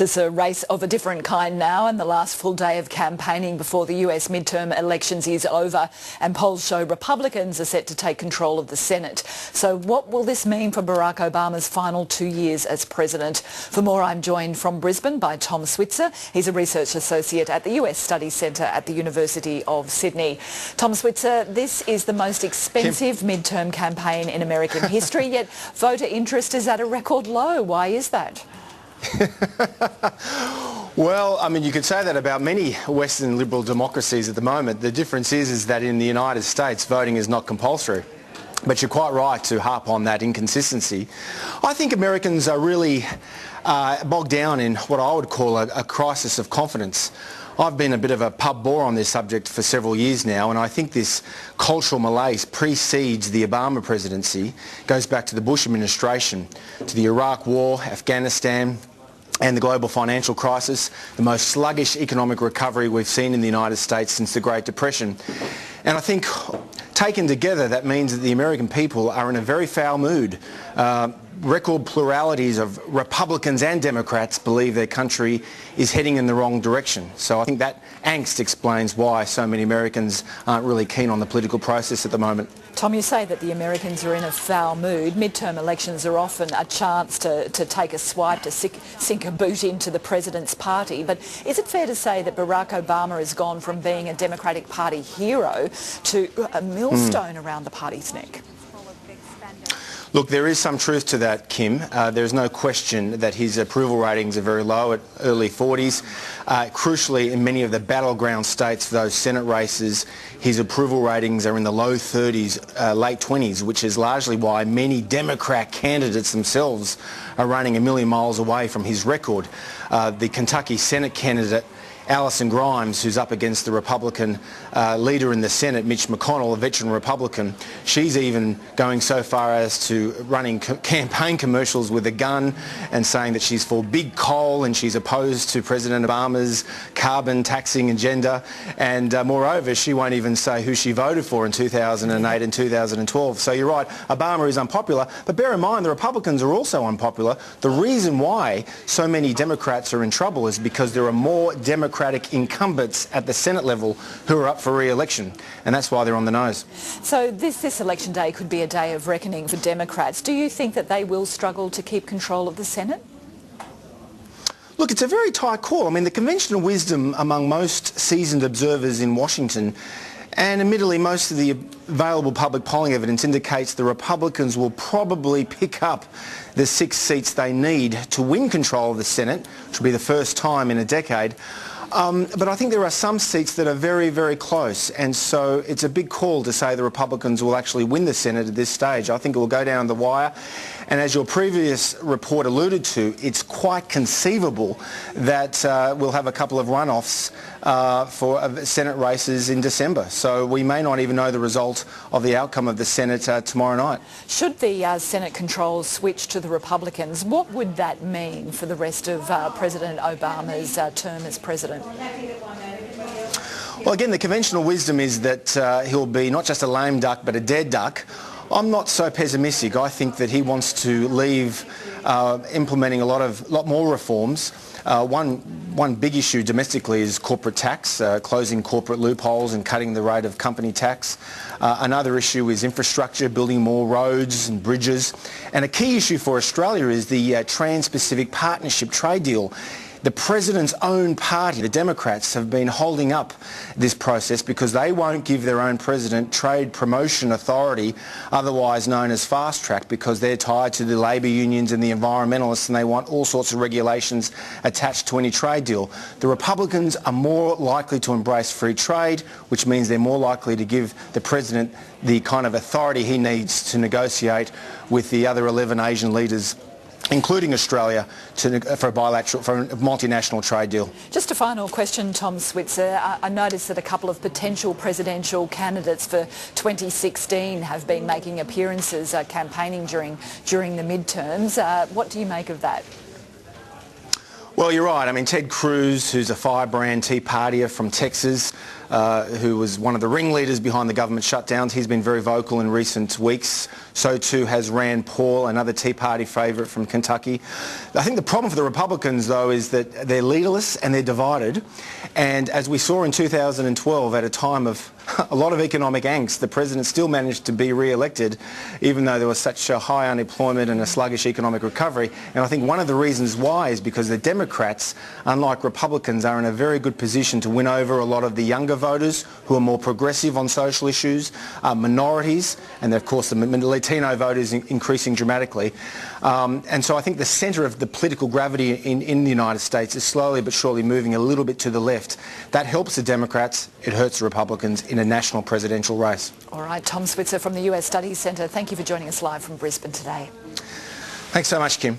It's a race of a different kind now, and the last full day of campaigning before the US midterm elections is over, and polls show Republicans are set to take control of the Senate. So what will this mean for Barack Obama's final 2 years as president? For more, I'm joined from Brisbane by Tom Switzer. He's a research associate at the US Studies Centre at the University of Sydney. Tom Switzer, this is the most expensive midterm campaign in American history, yet voter interest is at a record low. Why is that? Well, I mean, you could say that about many Western liberal democracies at the moment. The difference is that in the United States, voting is not compulsory. But you're quite right to harp on that inconsistency. I think Americans are really bogged down in what I would call a crisis of confidence. I've been a bit of a pub bore on this subject for several years now, and I think this cultural malaise precedes the Obama presidency, goes back to the Bush administration, to the Iraq War, Afghanistan, and the global financial crisis, the most sluggish economic recovery we've seen in the United States since the Great Depression. And I think taken together, that means that the American people are in a very foul mood. Record pluralities of Republicans and Democrats believe their country is heading in the wrong direction. So I think that angst explains why so many Americans aren't really keen on the political process at the moment. Tom, you say that the Americans are in a foul mood. Midterm elections are often a chance to take a swipe, to sink a boot into the president's party. But is it fair to say that Barack Obama has gone from being a Democratic Party hero to a millstone around the party's neck? Look, there is some truth to that, Kim. There's no question that his approval ratings are very low at early 40s. Crucially, in many of the battleground states, those Senate races, his approval ratings are in the low 30s, late 20s, which is largely why many Democrat candidates themselves are running a million miles away from his record. The Kentucky Senate candidate, Alison Grimes, who's up against the Republican leader in the Senate, Mitch McConnell, a veteran Republican, she's even going so far as to running campaign commercials with a gun and saying that she's for big coal and she's opposed to President Obama's carbon taxing agenda. And moreover, she won't even say who she voted for in 2008 and 2012. So you're right, Obama is unpopular. But bear in mind, the Republicans are also unpopular. The reason why so many Democrats are in trouble is because there are more Democratic incumbents at the Senate level who are up for re-election, and that's why they're on the nose. So this election day could be a day of reckoning for Democrats. Do you think that they will struggle to keep control of the Senate? Look, it's a very tight call. I mean, the conventional wisdom among most seasoned observers in Washington, and admittedly most of the available public polling evidence, indicates the Republicans will probably pick up the 6 seats they need to win control of the Senate, which will be the first time in a decade. But I think there are some seats that are very, very close, and so it's a big call to say the Republicans will actually win the Senate at this stage. I think it will go down the wire, and as your previous report alluded to, it's quite conceivable that we'll have a couple of runoffs for Senate races in December. So we may not even know the result of the outcome of the Senate tomorrow night. Should the Senate control switch to the Republicans, what would that mean for the rest of President Obama's term as president? Well, again, the conventional wisdom is that he'll be not just a lame duck but a dead duck. I'm not so pessimistic. I think that he wants to leave implementing a lot more reforms. One big issue domestically is corporate tax, closing corporate loopholes and cutting the rate of company tax. Another issue is infrastructure, building more roads and bridges. And a key issue for Australia is the Trans-Pacific Partnership trade deal. The President's own party, the Democrats, have been holding up this process because they won't give their own President trade promotion authority, otherwise known as fast track, because they're tied to the labour unions and the environmentalists and they want all sorts of regulations attached to any trade deal. The Republicans are more likely to embrace free trade, which means they're more likely to give the President the kind of authority he needs to negotiate with the other 11 Asian leaders, including Australia, for a multinational trade deal. Just a final question, Tom Switzer. I noticed that a couple of potential presidential candidates for 2016 have been making appearances campaigning during the midterms. What do you make of that? Well, you're right. I mean, Ted Cruz, who's a firebrand Tea Partier from Texas, who was one of the ringleaders behind the government shutdowns. He's been very vocal in recent weeks. So too has Rand Paul, another Tea Party favourite from Kentucky. I think the problem for the Republicans, though, is that they're leaderless and they're divided. And as we saw in 2012, at a time of a lot of economic angst, the president still managed to be re-elected, even though there was such a high unemployment and a sluggish economic recovery. And I think one of the reasons why is because the Democrats, unlike Republicans, are in a very good position to win over a lot of the younger voters who are more progressive on social issues, minorities, and of course the Latino voters increasing dramatically. And so I think the centre of the political gravity in the United States is slowly but surely moving a little bit to the left. That helps the Democrats, it hurts the Republicans in a national presidential race. All right, Tom Switzer from the US Studies Centre, thank you for joining us live from Brisbane today. Thanks so much, Kim.